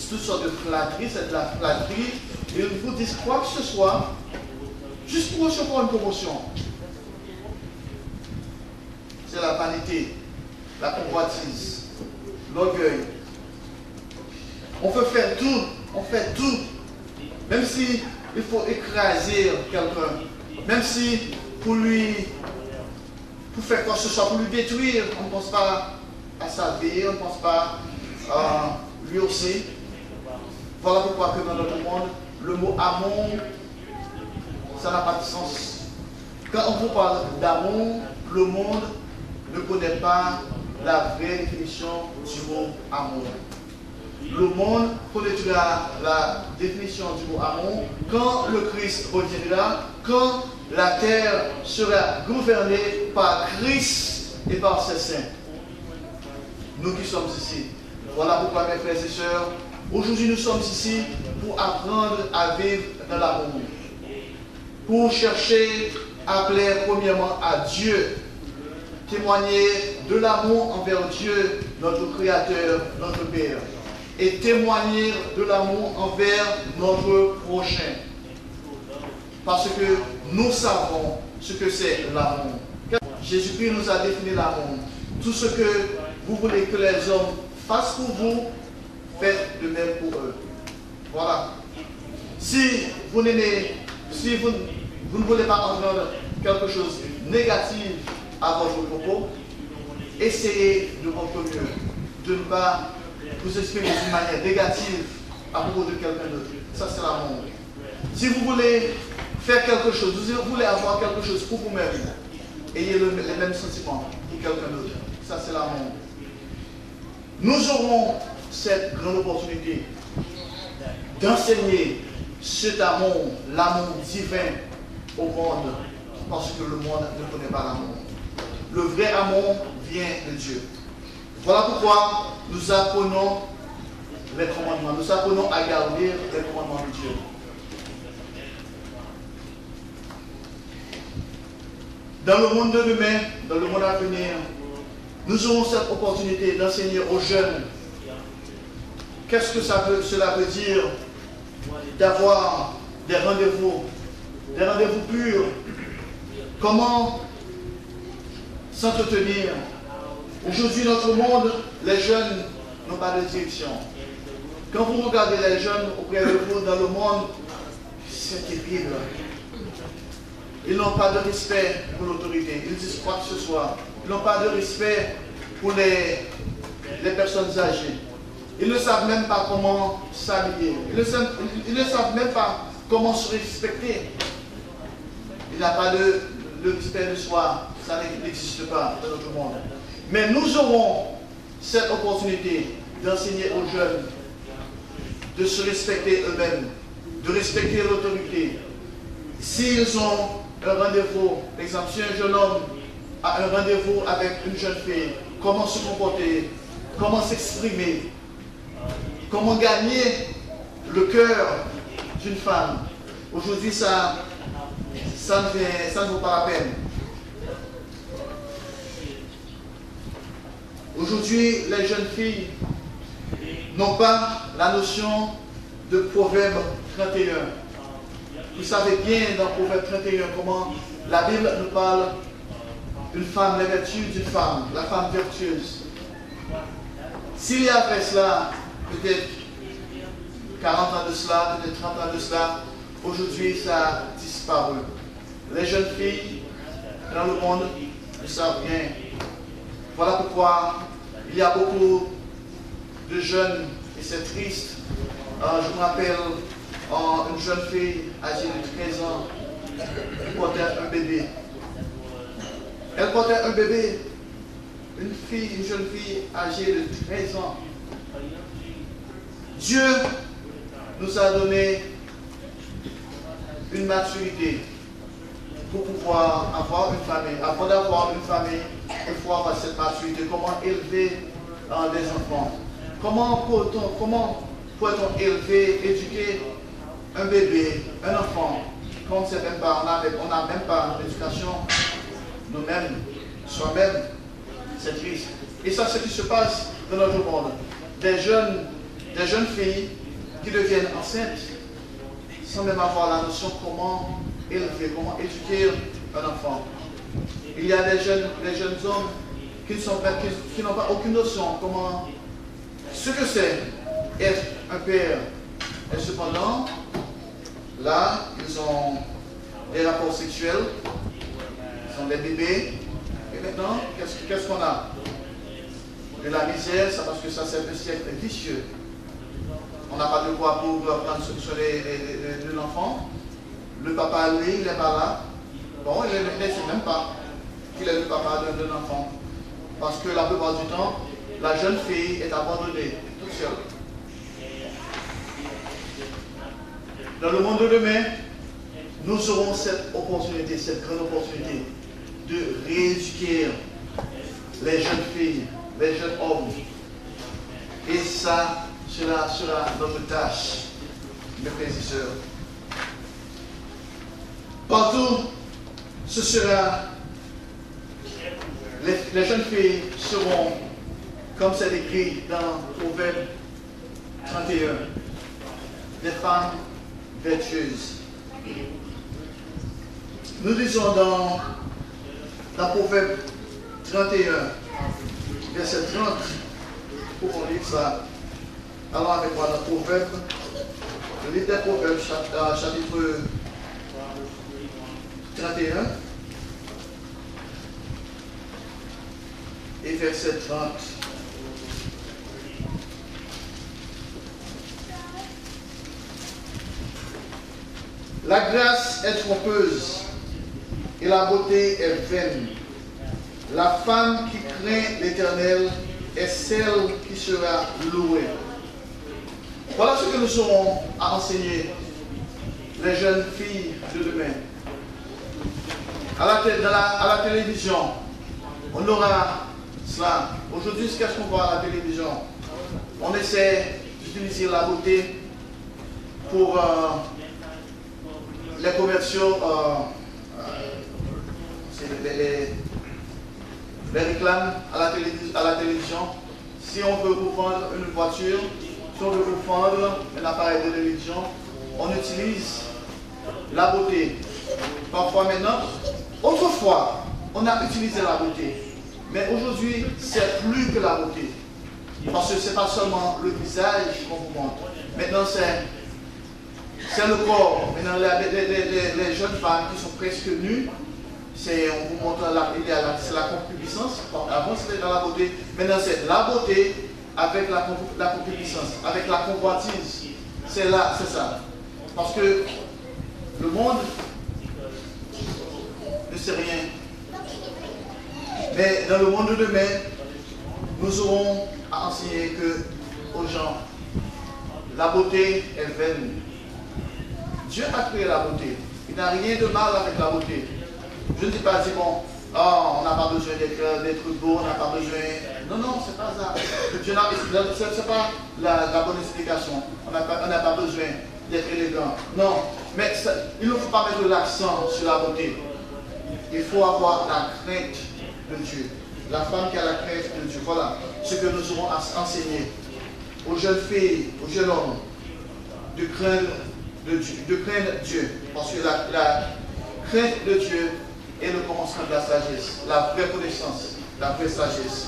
toutes sortes de flatteries, c'est de la flatterie. Ils vous disent quoi que ce soit, juste pour recevoir une promotion. C'est la vanité, la convoitise, l'orgueil. On peut faire tout, même si il faut écraser quelqu'un, même si pour faire quoi que ce soit, pour lui détruire, on ne pense pas à sa vie, on ne pense pas à lui aussi. Voilà pourquoi que dans notre monde, le mot amour, ça n'a pas de sens. Quand on vous parle d'amour, le monde ne connaît pas la vraie définition du mot amour. Le monde connaîtra la définition du mot amour quand le Christ reviendra, quand la terre sera gouvernée par Christ et par ses saints. Nous qui sommes ici. Voilà pourquoi, mes frères et sœurs, aujourd'hui nous sommes ici pour apprendre à vivre dans l'amour. Pour chercher à plaire premièrement à Dieu. Témoigner de l'amour envers Dieu, notre Créateur, notre Père. Et témoigner de l'amour envers notre prochain. Parce que nous savons ce que c'est l'amour. Jésus-Christ nous a défini l'amour. Tout ce que vous voulez que les hommes fassent pour vous, faites de même pour eux. Voilà. Si vous ne voulez pas entendre quelque chose de négatif à votre propos, essayez de votre mieux de ne pas vous exprimer d'une manière négative à propos de quelqu'un d'autre. Ça, c'est l'amour. Si vous voulez faire quelque chose, vous voulez avoir quelque chose pour vous-même, ayez les mêmes sentiments pour quelqu'un d'autre. Ça, c'est l'amour. Nous aurons cette grande opportunité d'enseigner cet amour, l'amour divin au monde, parce que le monde ne connaît pas l'amour. Le vrai amour vient de Dieu. Voilà pourquoi nous apprenons les commandements. Nous apprenons à garder les commandements de Dieu. Dans le monde de demain, dans le monde à venir, nous aurons cette opportunité d'enseigner aux jeunes qu'est-ce que cela veut dire d'avoir des rendez-vous purs. Comment s'entretenir. Aujourd'hui, notre monde, les jeunes n'ont pas de direction. Quand vous regardez les jeunes auprès de vous dans le monde, c'est terrible. Ils n'ont pas de respect pour l'autorité. Ils disent quoi que ce soit. Ils n'ont pas de respect pour les personnes âgées. Ils ne savent même pas comment s'habiller. Ils ne savent même pas comment se respecter. Il n'y a pas de respect de soi. Ça n'existe pas dans notre monde. Mais nous aurons cette opportunité d'enseigner aux jeunes de se respecter eux-mêmes, de respecter l'autorité. S'ils ont un rendez-vous, par exemple, si un jeune homme a un rendez-vous avec une jeune fille, comment se comporter, comment s'exprimer, comment gagner le cœur d'une femme. Aujourd'hui, ça ne vaut pas la peine. Aujourd'hui, les jeunes filles n'ont pas la notion de Proverbe 31. Vous savez bien dans Proverbe 31 comment la Bible nous parle d'une femme, les vertus d'une femme, la femme vertueuse. S'il y avait cela, peut-être 40 ans de cela, peut-être 30 ans de cela, aujourd'hui ça a disparu. Les jeunes filles dans le monde le savent bien. Voilà pourquoi il y a beaucoup de jeunes, et c'est triste. Je me rappelle une jeune fille âgée de 13 ans qui portait un bébé. Elle portait un bébé, une jeune fille âgée de 13 ans. Dieu nous a donné une maturité pour pouvoir avoir une famille. Avant d'avoir une famille, il faut avoir cette maturité. Comment élever des enfants? Comment peut-on élever, éduquer un bébé, un enfant, quand on ne sait même pas, on n'a même pas l'éducation nous-mêmes, soi-même? C'est triste. Et ça, c'est ce qui se passe dans notre monde. Des jeunes filles qui deviennent enceintes sans même avoir la notion comment élever, comment éduquer un enfant. Il y a des jeunes hommes qui n'ont pas aucune notion comment ce que c'est être un père. Et cependant, là, ils ont des rapports sexuels, ils ont des bébés. Et maintenant, qu'est-ce qu'on a? De la misère, c'est parce que ça c'est un siècle vicieux. On n'a pas de quoi pour prendre sur de l'enfant. Le papa, lui, il n'est pas là. Bon, il ne sait même pas qu'il est le papa d'un enfant. Parce que la plupart du temps, la jeune fille est abandonnée, toute seule. Dans le monde de demain, nous aurons cette opportunité, cette grande opportunité de rééduquer les jeunes filles, les jeunes hommes. Et ça, cela sera notre tâche, mes frères et sœurs. Partout, ce sera, les jeunes filles seront, comme c'est écrit dans Proverbe 31, des femmes vertueuses. Nous lisons dans dans Proverbe 31, verset 30, pour qu'on lise ça. Allons avec moi dans Proverbe, le livre des Proverbes, chapitre 31 et verset 30. La grâce est trompeuse et la beauté est vaine. La femme qui craint l'Éternel est celle qui sera louée. Voilà ce que nous aurons à enseigner les jeunes filles de demain. À la télévision, on aura cela. Aujourd'hui, qu'est-ce qu'on voit à la télévision? On essaie d'utiliser la beauté pour les commerciaux, les réclames à la télévision. Si on veut vous vendre une voiture, si on veut vous vendre un appareil de télévision, on utilise la beauté. Parfois maintenant, autrefois, on a utilisé la beauté. Mais aujourd'hui, c'est plus que la beauté. Parce que ce n'est pas seulement le visage qu'on vous montre. Maintenant, c'est le corps. Maintenant, les jeunes femmes qui sont presque nues, on vous montre c'est la concupiscence. Avant, c'était dans la beauté. Maintenant, c'est la beauté avec la concupiscence, avec la convoitise. C'est là, c'est ça. Parce que le monde ne sait rien. Mais dans le monde de demain, nous aurons à enseigner aux gens, la beauté est vaine. Dieu a créé la beauté. Il n'a rien de mal avec la beauté. Je ne dis pas, bon, on n'a pas besoin d'être beau, on n'a pas besoin... Non, non, c'est pas ça. Ce n'est pas la bonne explication. On n'a pas besoin d'être élégant. Non, mais il ne faut pas mettre l'accent sur la beauté. Il faut avoir la crainte de Dieu. La femme qui a la crainte de Dieu. Voilà ce que nous aurons à enseigner aux jeunes filles, aux jeunes hommes, de craindre Dieu. Parce que la crainte de Dieu est le commencement de la sagesse, la vraie connaissance, la vraie sagesse.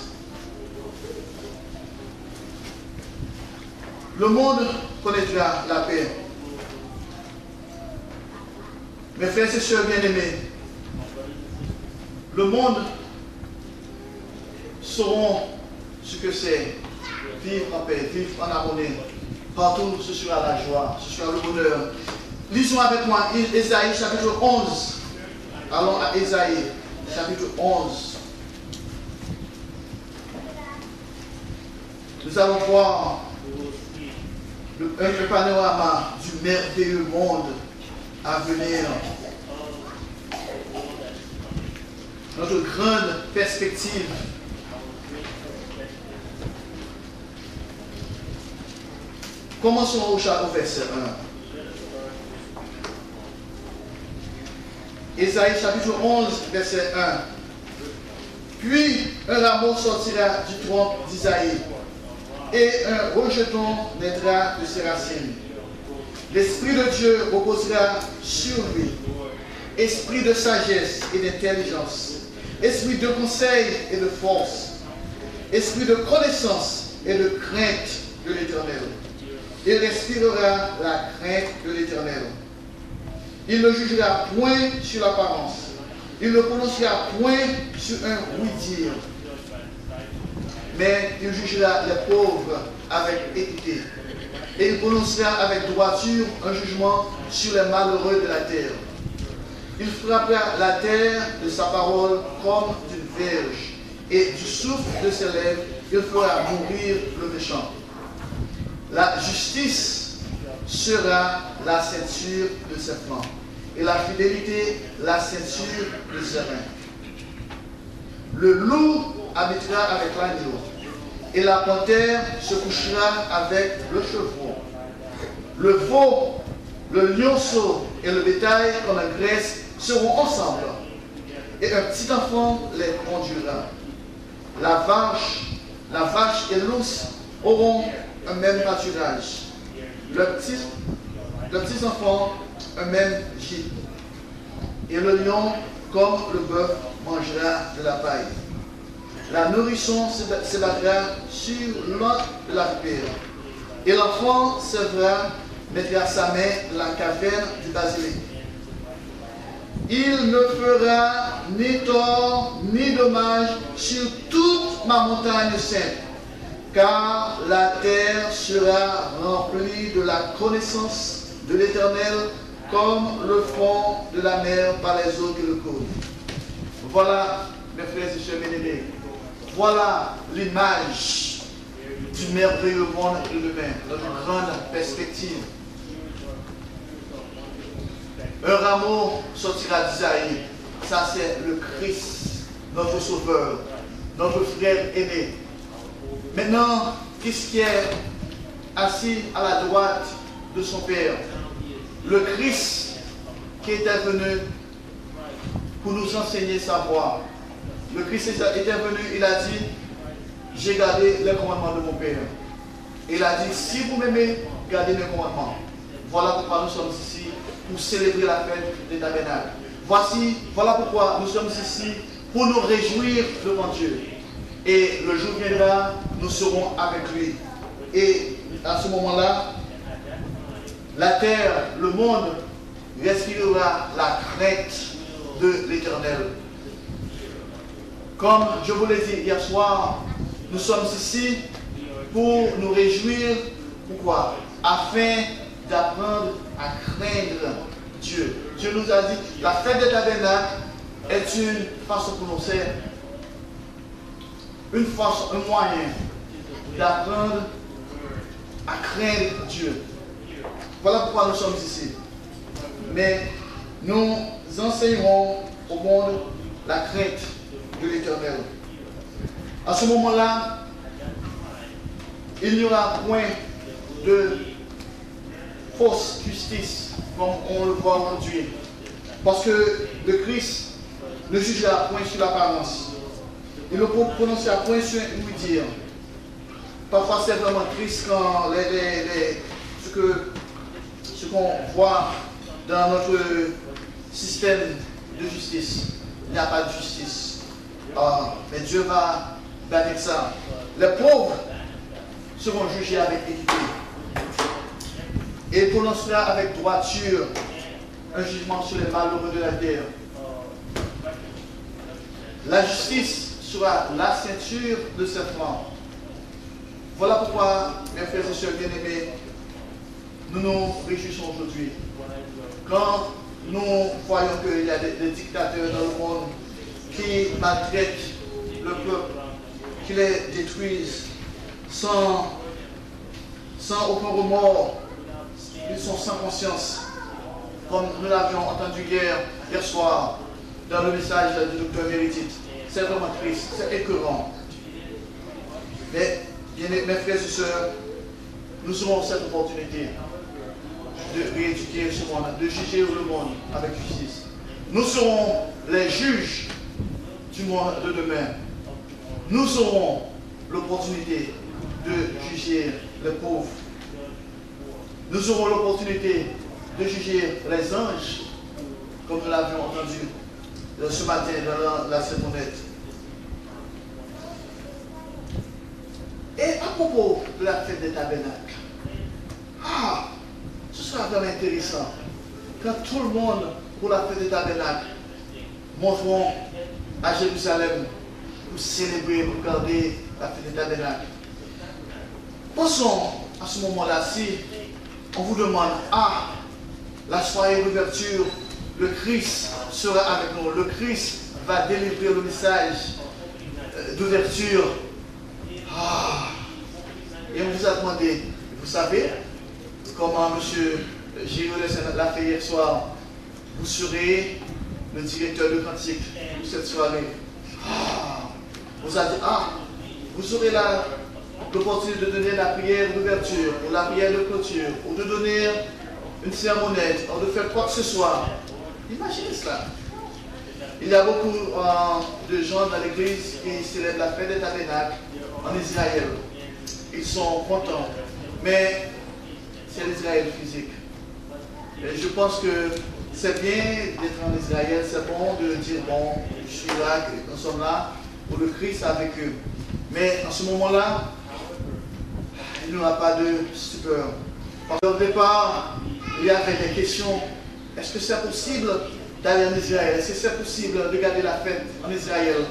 Le monde connaîtra la paix. Mes frères et sœurs bien-aimés, le monde sauront ce que c'est vivre en paix, vivre en harmonie. Partout, ce sera la joie, ce sera le bonheur. Lisons avec moi Ésaïe chapitre 11. Allons à Ésaïe chapitre 11. Nous allons voir un panorama du merveilleux monde à venir. Notre grande perspective. Commençons au verset 1. Ésaïe chapitre 11, verset 1. Puis un rameau sortira du tronc d'Isaïe, et un rejeton naîtra de ses racines. L'Esprit de Dieu reposera sur lui, esprit de sagesse et d'intelligence, esprit de conseil et de force, esprit de connaissance et de crainte de l'Éternel. Il respirera la crainte de l'Éternel. Il ne jugera point sur l'apparence. Il ne prononcera point sur un oui-dire. Mais il jugera les pauvres avec équité. Et il prononcera avec droiture un jugement sur les malheureux de la terre. Il frappera la terre de sa parole comme d'une verge. Et du souffle de ses lèvres, il fera mourir le méchant. La justice sera la ceinture de ses flancs, et la fidélité la ceinture de ses reins. Le loup habitera avec l'agneau, et la panthère se couchera avec le chevreau. Le veau, le lionceau et le bétail qu'on engraisse seront ensemble, et un petit enfant les conduira. La vache et l'ours auront un même pâturage. Le petit enfant, un même gîte. Et le lion comme le bœuf mangera de la paille. La nourrisson s'ébattra sur l'un de la vipère, et l'enfant mettra sa main dans la caverne du basilic. Il ne fera ni tort ni dommage sur toute ma montagne sainte, car la terre sera remplie de la connaissance de l'Éternel, comme le fond de la mer par les eaux qui le couvrent. Voilà, mes frères et sœurs bien-aimés, voilà l'image du merveilleux monde de demain, dans une grande perspective. Un rameau sortira d'Isaïe. Ça, c'est le Christ, notre Sauveur, notre frère aimé. Maintenant, qu'est-ce qui est assis à la droite de son Père? Le Christ qui était venu pour nous enseigner sa voie. Le Christ était venu, il a dit, j'ai gardé les commandements de mon Père. Il a dit, si vous m'aimez, gardez mes commandements. Voilà pourquoi nous sommes ici, pour célébrer la fête des tabernacles. Voilà pourquoi nous sommes ici, pour nous réjouir devant Dieu. Et le jour viendra, nous serons avec lui. Et à ce moment-là, la terre, le monde, respirera la crainte de l'Éternel. Comme je vous l'ai dit hier soir, nous sommes ici pour nous réjouir. Pourquoi? Afin d'apprendre à craindre Dieu. Dieu nous a dit, la fête des tabernacles est une façon pour nous, c'est une façon, un moyen d'apprendre à craindre Dieu. Voilà pourquoi nous sommes ici. Mais nous enseignerons au monde la crainte de l'Éternel. À ce moment-là, il n'y aura point de fausse justice, comme on le voit aujourd'hui. Parce que le Christ ne jugera point sur l'apparence. Il ne prononcera point sur un oui-dire. Parfois, c'est vraiment triste quand ce qu'on voit dans notre système de justice. Il n'y a pas de justice. Mais Dieu va avec ça. Les pauvres seront jugés avec équité. Et il prononcera avec droiture un jugement sur les malheureux de la terre. La justice sera la ceinture de ses flancs. Voilà pourquoi, mes frères et sœurs bien-aimés, nous nous réjouissons aujourd'hui. Quand nous voyons qu'il y a des dictateurs dans le monde qui maltraitent le peuple, qui les détruisent sans aucun remords, ils sont sans conscience, comme nous l'avions entendu hier soir dans le message du docteur Méritite. C'est vraiment triste, c'est écœurant. Mais, mes frères et sœurs, nous aurons cette opportunité de rééduquer ce monde, de juger le monde avec justice. Nous serons les juges du monde de demain. Nous aurons l'opportunité de juger les pauvres. Nous aurons l'opportunité de juger les anges, comme nous l'avions entendu ce matin dans la sermonnette. Et à propos de la fête des tabernacles, ce sera vraiment intéressant quand tout le monde, pour la fête des tabernacles, monteront à Jérusalem pour célébrer, pour garder la fête des tabernacles. Pensons à ce moment-là, si on vous demande, la soirée d'ouverture, le Christ sera avec nous, le Christ va délivrer le message d'ouverture. Et on vous a demandé, vous savez comment M. Giraud l'a fait hier soir, vous serez le directeur de cantique pour cette soirée. On vous a dit, vous aurez l'opportunité de donner la prière d'ouverture, ou la prière de clôture, ou de donner une sermonnette, ou de faire quoi que ce soit. Imaginez cela. Il y a beaucoup de gens dans l'église qui célèbrent la fête des tabernacles en Israël. Ils sont contents, mais c'est l'Israël physique. Et je pense que c'est bien d'être en Israël, c'est bon de dire, bon, je suis là, nous sommes là, pour le Christ avec eux. Mais en ce moment-là, il n'y aura pas de stupeur. Parce qu'au départ, il y avait des questions. Est-ce que c'est possible d'aller en Israël? Est-ce que c'est possible de garder la fête en Israël?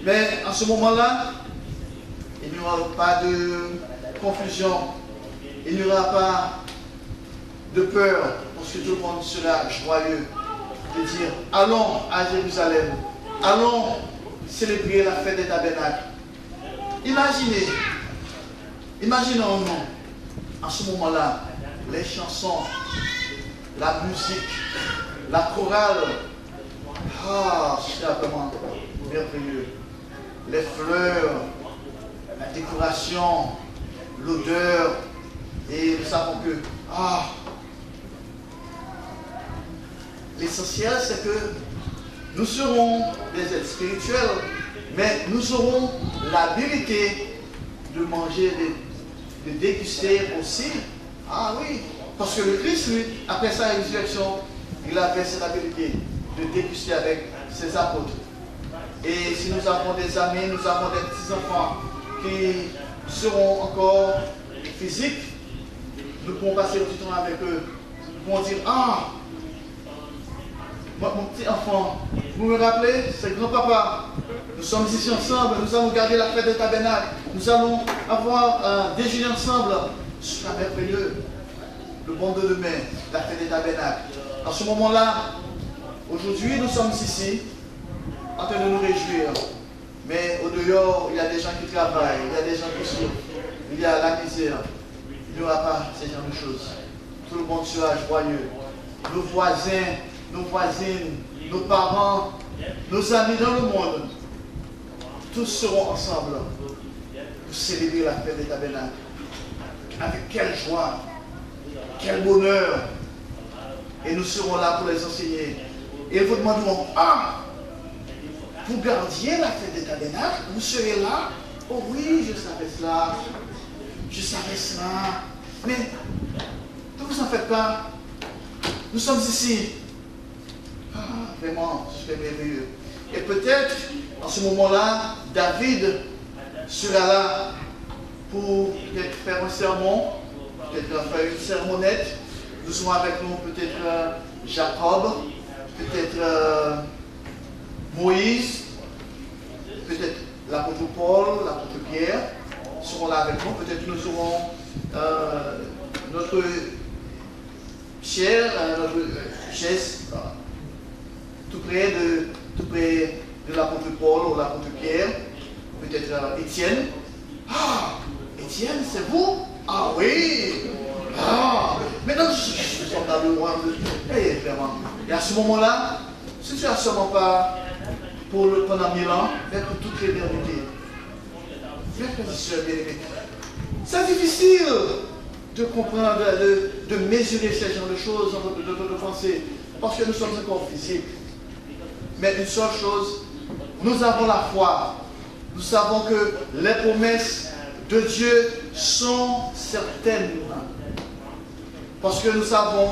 Mais en ce moment-là, il n'y aura pas de confusion. Il n'y aura pas de peur. Parce que tout le monde sera joyeux de dire, allons à Jérusalem. Allons célébrer la fête des tabernacles. Imaginons-nous, en ce moment-là, les chansons, la musique, la chorale. Ah, c'est vraiment merveilleux. Les fleurs, la décoration, l'odeur. Et nous savons que, l'essentiel, c'est que nous serons des êtres spirituels, mais nous aurons l'habilité de manger, de déguster aussi. Ah oui, parce que le Christ, lui, après sa résurrection, il avait cette habilité de déguster avec ses apôtres. Et si nous avons des amis, nous avons des petits-enfants qui seront encore physiques, nous pourrons passer du temps avec eux. Nous pourrons dire, mon petit enfant, vous me rappelez, c'est grand-papa. Nous sommes ici ensemble, nous allons garder la fête des tabernacles. Nous allons avoir un déjeuner ensemble. Ce sera merveilleux. Le bon de demain, la fête des tabernacles. En ce moment-là, aujourd'hui, nous sommes ici, en train de nous réjouir. Mais au dehors, il y a des gens qui travaillent, il y a des gens qui souffrent, il y a la misère. Il n'y aura pas ce genre de choses. Tout le monde sera joyeux. Nos voisins, nos voisines, nos parents, nos amis dans le monde, tous seront ensemble pour célébrer la fête des tabernacles. Avec quelle joie, quel bonheur. Et nous serons là pour les enseigner. Et ils vous demanderont, vous gardiez la fête des tabernacles, vous serez là? Oh oui, je savais cela. Je savais cela. Mais ne vous en faites pas. Nous sommes ici. Vraiment, c'est merveilleux. Et peut-être, en ce moment-là, David sera là pour peut-être faire un sermon, peut-être faire une sermonnette. Nous serons avec nous peut-être Jacob, peut-être Moïse, peut-être l'apôtre Paul, l'apôtre Pierre seront là avec nous. Peut-être nous aurons notre cher, tout près de l'apôtre Paul ou l'apôtre Pierre, peut-être Étienne. Étienne, c'est vous? Ah oui! Maintenant, je suis dans le roi. Vraiment. Et à ce moment-là, ce ne sera sûrement pas pendant 1000 ans, mais pour toute l'éternité. Frères et sœurs bien-aimés, c'est difficile de comprendre, de mesurer ce genre de choses dans notre pensée, parce que nous sommes encore physiques. Mais une seule chose, nous avons la foi. Nous savons que les promesses de Dieu sont certaines. Parce que nous savons